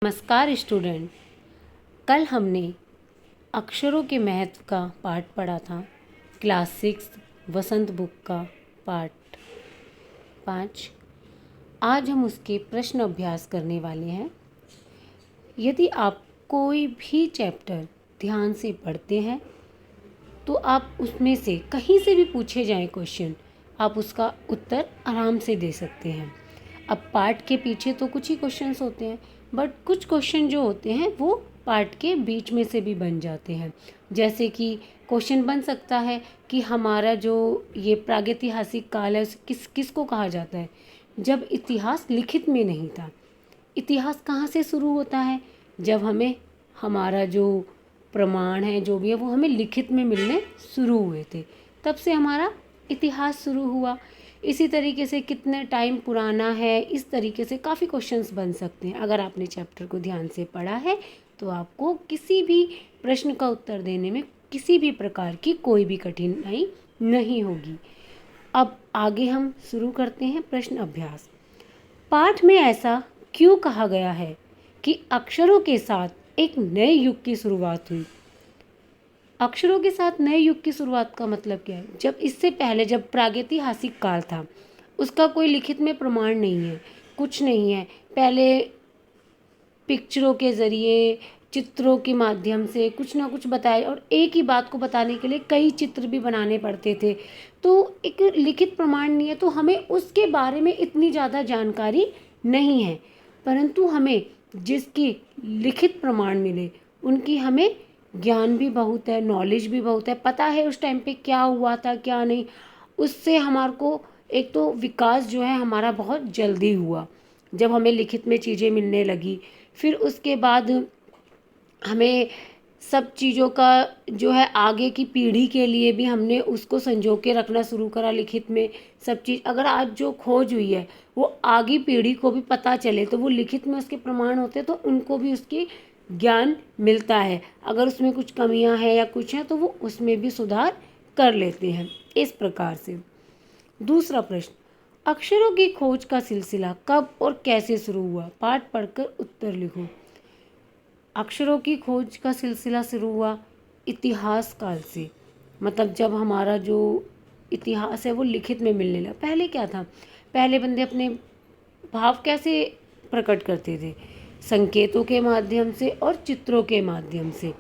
नमस्कार स्टूडेंट। कल हमने अक्षरों के महत्व का पाठ पढ़ा था। क्लास 6 वसंत बुक का पाठ 5। आज हम उसके प्रश्न अभ्यास करने वाले हैं। यदि आप कोई भी चैप्टर ध्यान से पढ़ते हैं तो आप उसमें से कहीं से भी पूछे जाएं क्वेश्चन, आप उसका उत्तर आराम से दे सकते हैं। अब पाठ के पीछे तो कुछ ही क्वेश्चंस होते हैं, बट कुछ क्वेश्चन जो होते हैं वो पाठ के बीच में से भी बन जाते हैं। जैसे कि क्वेश्चन बन सकता है कि हमारा जो ये प्रागैतिहासिक काल है उसे किसको कहा जाता है, जब इतिहास लिखित में नहीं था। इतिहास कहाँ से शुरू होता है? जब हमें हमारा जो प्रमाण है, जो भी है, वो हमें लिखित में मिलने शुरू हुए थे, तब से हमारा इतिहास शुरू हुआ। इसी तरीके से कितने टाइम पुराना है, इस तरीके से काफ़ी क्वेश्चंस बन सकते हैं। अगर आपने चैप्टर को ध्यान से पढ़ा है तो आपको किसी भी प्रश्न का उत्तर देने में किसी भी प्रकार की कोई भी कठिनाई नहीं होगी। अब आगे हम शुरू करते हैं प्रश्न अभ्यास। पाठ में ऐसा क्यों कहा गया है कि अक्षरों के साथ एक नए युग की शुरुआत हुई? अक्षरों के साथ नए युग की शुरुआत का मतलब क्या है? जब इससे पहले जब प्रागैतिहासिक काल था, उसका कोई लिखित में प्रमाण नहीं है, कुछ नहीं है। पहले पिक्चरों के ज़रिए, चित्रों के माध्यम से कुछ ना कुछ बताया, और एक ही बात को बताने के लिए कई चित्र भी बनाने पड़ते थे। तो एक लिखित प्रमाण नहीं है, तो हमें उसके बारे में इतनी ज़्यादा जानकारी नहीं है। परंतु हमें जिसकी लिखित प्रमाण मिले उनकी हमें ज्ञान भी बहुत है, नॉलेज भी बहुत है, पता है उस टाइम पे क्या हुआ था क्या नहीं। उससे हमारे को एक तो विकास जो है हमारा बहुत जल्दी हुआ, जब हमें लिखित में चीज़ें मिलने लगी। फिर उसके बाद हमें सब चीज़ों का जो है आगे की पीढ़ी के लिए भी हमने उसको संजो के रखना शुरू करा लिखित में। सब चीज़ अगर आज जो खोज हुई है वो आगे पीढ़ी को भी पता चले तो वो लिखित में उसके प्रमाण होते, तो उनको भी उसकी ज्ञान मिलता है। अगर उसमें कुछ कमियां हैं या कुछ है तो वो उसमें भी सुधार कर लेते हैं। इस प्रकार से दूसरा प्रश्न, अक्षरों की खोज का सिलसिला कब और कैसे शुरू हुआ? पाठ पढ़कर उत्तर लिखो। अक्षरों की खोज का सिलसिला शुरू हुआ इतिहास काल से, मतलब जब हमारा जो इतिहास है वो लिखित में मिलने लगा। पहले क्या था? पहले बंदे अपने भाव कैसे प्रकट करते थे? संकेतों के माध्यम से और चित्रों के माध्यम से।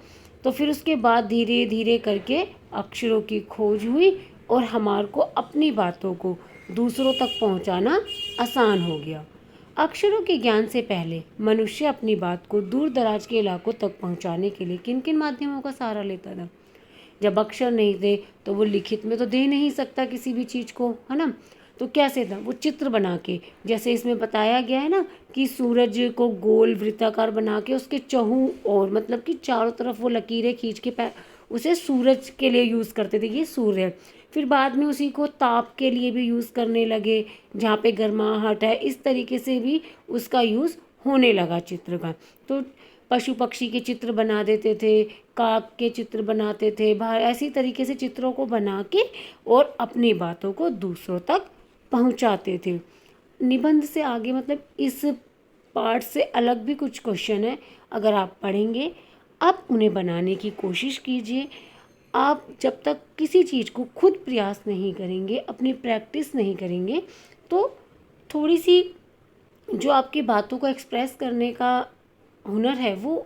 तो फिर उसके बाद धीरे धीरे करके अक्षरों की खोज हुई और हमारे को अपनी बातों को दूसरों तक पहुंचाना आसान हो गया। अक्षरों के ज्ञान से पहले मनुष्य अपनी बात को दूर दराज के इलाकों तक पहुंचाने के लिए किन किन माध्यमों का सहारा लेता था? जब अक्षर नहीं थे तो वो लिखित में तो दे नहीं सकता किसी भी चीज़ को, है ना? तो कैसे था? वो चित्र बना के, जैसे इसमें बताया गया है ना कि सूरज को गोल वृत्ताकार बना के उसके चहु और मतलब कि चारों तरफ वो लकीरें खींच के उसे सूरज के लिए यूज़ करते थे, ये सूर्य है। फिर बाद में उसी को ताप के लिए भी यूज़ करने लगे, जहाँ पे गर्माहट है, इस तरीके से भी उसका यूज़ होने लगा चित्र का। तो पशु पक्षी के चित्र बना देते थे, काक के चित्र बनाते थे, बाहर ऐसी तरीके से चित्रों को बना के और अपनी बातों को दूसरों तक पहुंचाते थे। निबंध से आगे मतलब इस पार्ट से अलग भी कुछ क्वेश्चन है, अगर आप पढ़ेंगे आप उन्हें बनाने की कोशिश कीजिए। आप जब तक किसी चीज़ को खुद प्रयास नहीं करेंगे, अपनी प्रैक्टिस नहीं करेंगे, तो थोड़ी सी जो आपकी बातों को एक्सप्रेस करने का हुनर है वो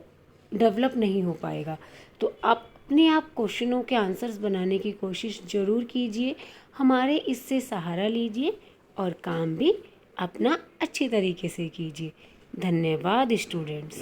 डेवलप नहीं हो पाएगा। तो आप अपने आप क्वेश्चनों के आंसर्स बनाने की कोशिश ज़रूर कीजिए, हमारे इससे सहारा लीजिए और काम भी अपना अच्छे तरीके से कीजिए। धन्यवाद स्टूडेंट्स।